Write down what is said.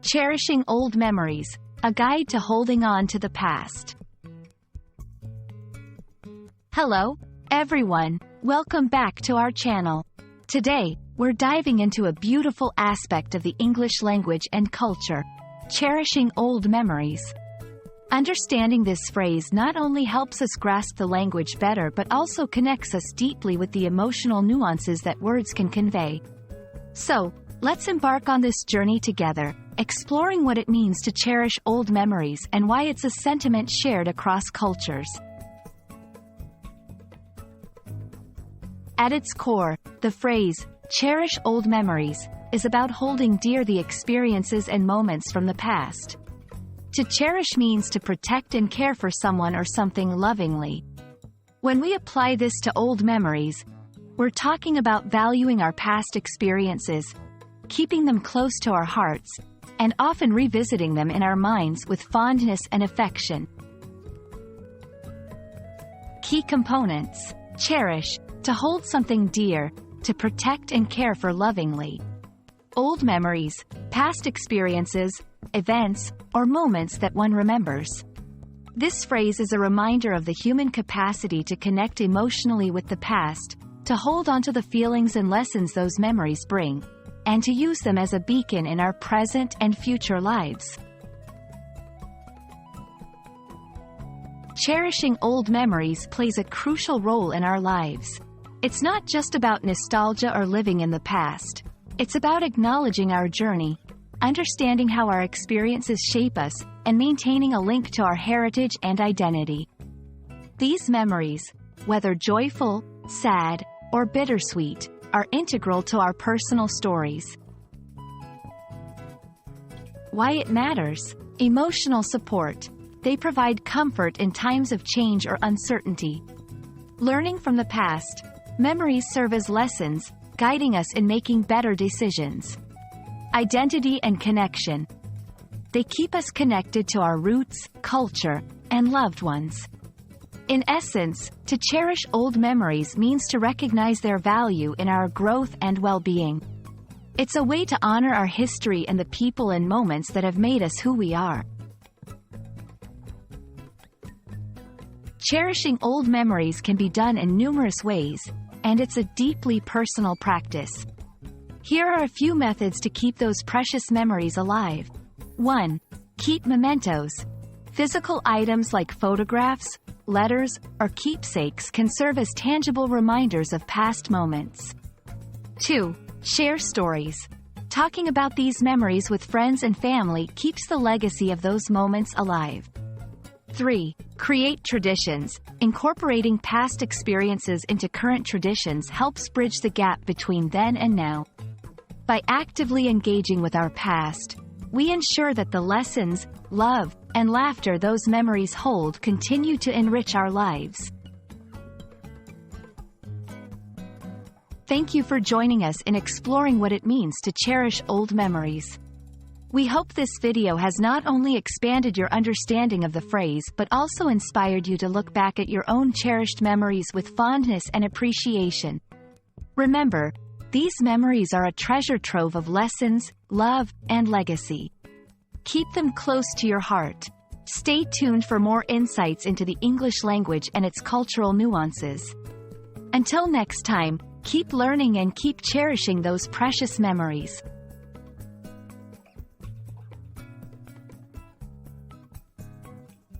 Cherishing Old Memories, a guide to holding on to the past. Hello, everyone. Welcome back to our channel. Today, we're diving into a beautiful aspect of the English language and culture, cherishing old memories. Understanding this phrase not only helps us grasp the language better but also connects us deeply with the emotional nuances that words can convey. So, let's embark on this journey together, exploring what it means to cherish old memories and why it's a sentiment shared across cultures. At its core, the phrase, cherish old memories, is about holding dear the experiences and moments from the past. To cherish means to protect and care for someone or something lovingly. When we apply this to old memories, we're talking about valuing our past experiences, keeping them close to our hearts, and often revisiting them in our minds with fondness and affection. Key components: cherish, to hold something dear, to protect and care for lovingly. Old memories, past experiences, events, or moments that one remembers. This phrase is a reminder of the human capacity to connect emotionally with the past, to hold on to the feelings and lessons those memories bring, and to use them as a beacon in our present and future lives. Cherishing old memories plays a crucial role in our lives. It's not just about nostalgia or living in the past. It's about acknowledging our journey, understanding how our experiences shape us, and maintaining a link to our heritage and identity. These memories, whether joyful, sad, or bittersweet, are integral to our personal stories. Why it matters: emotional support. They provide comfort in times of change or uncertainty. Learning from the past, memories serve as lessons, guiding us in making better decisions. Identity and connection. They keep us connected to our roots, culture, and loved ones. In essence, to cherish old memories means to recognize their value in our growth and well-being. It's a way to honor our history and the people and moments that have made us who we are. Cherishing old memories can be done in numerous ways, and it's a deeply personal practice. Here are a few methods to keep those precious memories alive. 1. Keep mementos. Physical items like photographs, letters, or keepsakes can serve as tangible reminders of past moments. 2. Share stories. Talking about these memories with friends and family keeps the legacy of those moments alive. 3. Create traditions. Incorporating past experiences into current traditions helps bridge the gap between then and now. By actively engaging with our past, we ensure that the lessons, love, and laughter those memories hold continue to enrich our lives. Thank you for joining us in exploring what it means to cherish old memories. We hope this video has not only expanded your understanding of the phrase but also inspired you to look back at your own cherished memories with fondness and appreciation. Remember, these memories are a treasure trove of lessons, love, and legacy. Keep them close to your heart. Stay tuned for more insights into the English language and its cultural nuances. Until next time, keep learning and keep cherishing those precious memories.